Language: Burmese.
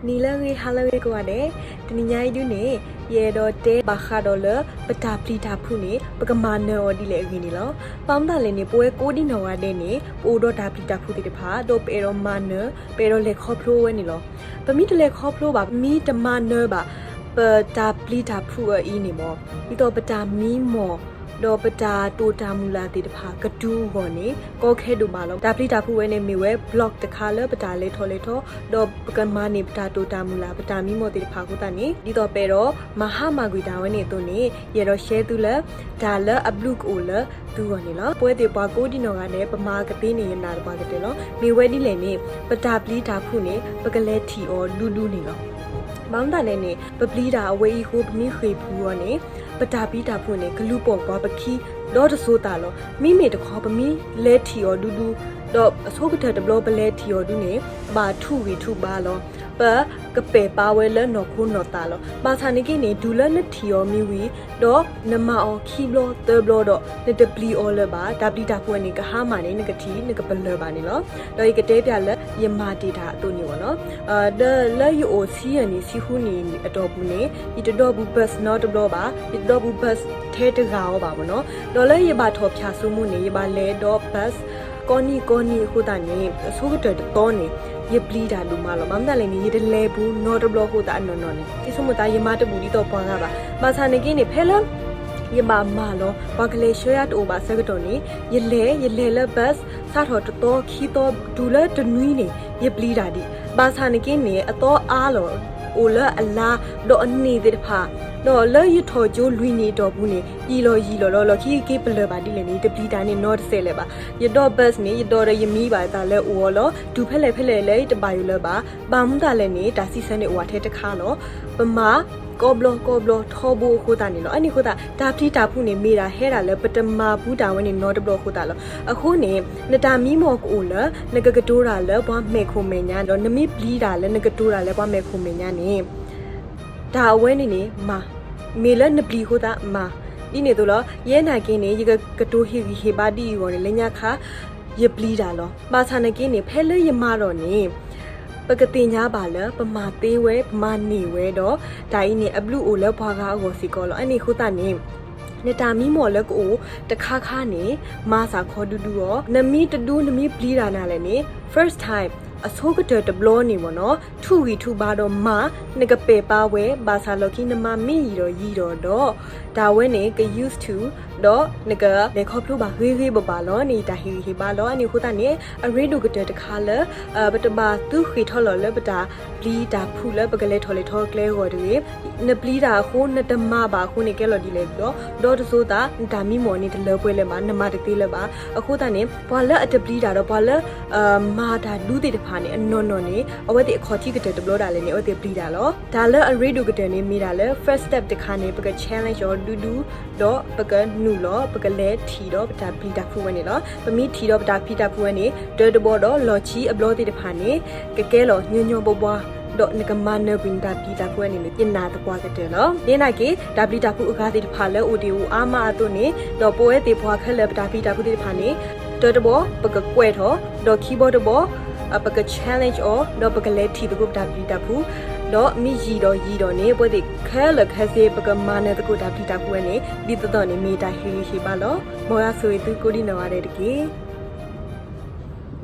နီလငေဟာလငေကွာတဲ့တနညာယူနေရေတော့တဲဘာခါဒေါ်လပတာပလီတာဖုနေပကမာနောဒီလေအင်းနီလောပေါင်းတာလည်းနေပွဲကိုဒီနော်ရတဲ့နေပိုတော့တာပလီတာဖုတိတဖာတော့ပေတော့မာနပေတော့လေခေါဖလိုဝဲနေလောပမိတလေခေါဖလိုပါမီတမနပါပတာပလီတာဖုအီနေမောဒီတော့ပတာမီမောတော့ပတာတိုတာမူလာတိတဖာကတူးဟောနေကောခဲတူမာလောတာပလီတာဖုဝဲနေမီဝဲ block တခါလပတာလေထော်လေထောတော့ပကမာနေပတာတိုတာမူလာပတာမီမောတိတဖာကိုတာနေဒီတော့ပေတော့မဟာမာဂွီတာဝဲနေတော့နေရတော့ share သူလဲဒါလအဘလူကိုလသူဟောနေလောပွဲတေပွားကိုဒီနော်ကလည်းပမာကတိနေရနာတပွားကတဲ့လောမီဝဲဒီလေနေပတာပလီတာဖုနေပကလဲထီအောလူလူနေလောမောင်းတာလည်းနေပပလီတာအဝေးဟိုပနိခေဖူရောနေပတာပီတာဖုန်နေဂလူပေါ်ပွားပခီတော့တဆိုတာလောမိမေတခေါ်ပမီလဲထီရောဒူဒူတော့အစိုးကတဲ့ဘလောပလဲထီရောဒူနေဘာထုဝီထုပါလောပကပေပါဝဲလနော်ခုနော်တာလောမာသနိကိနေဒူလနထီရောမီဝီတော့နမအောခီဘလောတဘလောတော့နတပလီအောလပါဒါပလီတာဖုန်နေကဟာမာနေနကတီနကပလပါနေလောတော့ဒီကတဲပြလက်ယမာတီတာအတူနေဘောနော်ဒလဲယူအိုစီယနီစီခုနီအတော်ဘူးနေဒီတော်ဘူးဘတ်နော်တဘလောပါဒီတော်ဘူးဘတ်ထဲတကာရောပါဘောနော်တော့လဲရပါထော်ဖြာဆုမှုနေရပါလဲတော့ဘတ်ကောနီခုတာနေအစိုးကတဲ့တော့နေရပလီတာလူမလောမမ်တလည်းနေရတဲ့လဲဘူးနော်တဘလောခုတာနော်နော်နေဒီစမတာရမတဘူးဒီတော့ပွားကပါမာသနေကင်းနေဖဲလယမမာလောဘာကလေးရှေရတ်အိုဘာစကတော်နေရလဲလဘတ်စားတော်တော်ခီတော်ဒူလတနွီးနေရပလီတာဒီဘာသနေကင်းနေအတော်အားလောအိုလအလာတော့အနေတဲ့ဖာတော့လဲရထော်ကျိုးလွီနေတော့ဘူးနေရီလောခီကေပလပါဒီလေနေတပလီတာနေနော့ဆဲလဲပါရတော့ဘတ်နေရတော့ရမီပါတာလဲအိုလောဒူဖက်လဲလဲတပါယူလဲပါဘာမှုတာလဲနေတာစီဆန်နေအိုဝါထဲတခါလောပမာကောဘလောထောဘူခိုတာနေလောအဲ့ဒီခိုတာဒါပလီတာဖုနေမေတာဟဲတာလဲပတမာဘူးတာဝဲနေနော့တဘလောခိုတာလောအခုနေနတာမီမောကိုလနကကတိုးတာလဲဘွားမဲခိုမေညာတော့နမိပလီတာလဲနကတိုးတာလဲဘွားမဲခိုမေညာနေဒါဝဲနေမာမေလနပလီခိုတာမာဒီနေတော့ရဲနာကင်းနေရကတိုးဟေပါတီရောနေလညာခါရပလီတာလောမာသနာကင်းနေဖဲလဲရမတော့နေပကတိညာပါလပမာသေးဝဲပမာနေဝဲတော့ဒါဤနေအဘလူအိုလဲဘွားကားကိုစီကောလောအဲ့ဒီခိုတာနေနေတာမီမော်လက်ကိုတခါခါနေမာစာခေါ်ဒူဒူရောနမီတဒူးနမီပလီတာနာလည်းနေ first timeအစိုးကတဲ့တဘလောနေမနော်ထုဝီထုပါတော့မာနကပေပါဝဲဘာသာလောခိနမမီရီတော့တော့ဒါဝဲနေက used to တော့နကလေခေါပလို့ပါဟေးပါလောနေတာဟေပါလောအနေခုတာနေအရေဒုကတဲ့တခါလပတပါသူခေထော်လောလပတာပလီတာဖူလပကလေးထော်လေထော်ကလေးဟောတွေနပလီတာခိုးနတမပါခိုးနေကဲလော်ဒီလေတော့ဒေါ်တဆိုတာဒါမီမော်နေတလပွဲလဲမှာနမတသေးလဲပါအခုတာနေဘွာလက်အတပလီတာတော့ဘွာလက်မာတာလူတွေတဖာနေအနော်နေအဝဲတိအခေါ်တိကတဲ့တဘလောတာလဲနေအဝဲတိပလီတာလောဒါလက်အရေဒုကတဲ့နေမိတာလဲ first step တခါနေပက challenge ရောဒူတော့ပကနူလောပကလဲထီတော့ပတာပလီတာဖူဝဲနေလောပမီထီတော့ပတာဖီတာဖူဝဲနေဒဘောတော့လော်ချီအဘလောတိတဖာနေကဲလောညွပွားတော့နကမနကွင်တာပီတာကွဲနေလေပြင်နာတပွားကတဲ့လောနေနာကေဒါပလီတာဖူအခါတိတဖာလဲအိုဒီဦးအာမအတုနေတော့ပွဲတေဖွာခက်လဲပတာပီတာဖူတိတဖာနေဒဘောပကကွဲတော့တော့ keyboard ဒဘောပက challenge or တော့ပကလဲထီတကုဒါပလီတာဖူတော့မိရီတော့နေပွဲတိခဲလခဲစေပကမာနေတကုဒါပလီတာဖူနေဒီတော့နေမေတာဟေပါလောမောရဆွေသူကိုဒီနော်ရတဲ့တကေ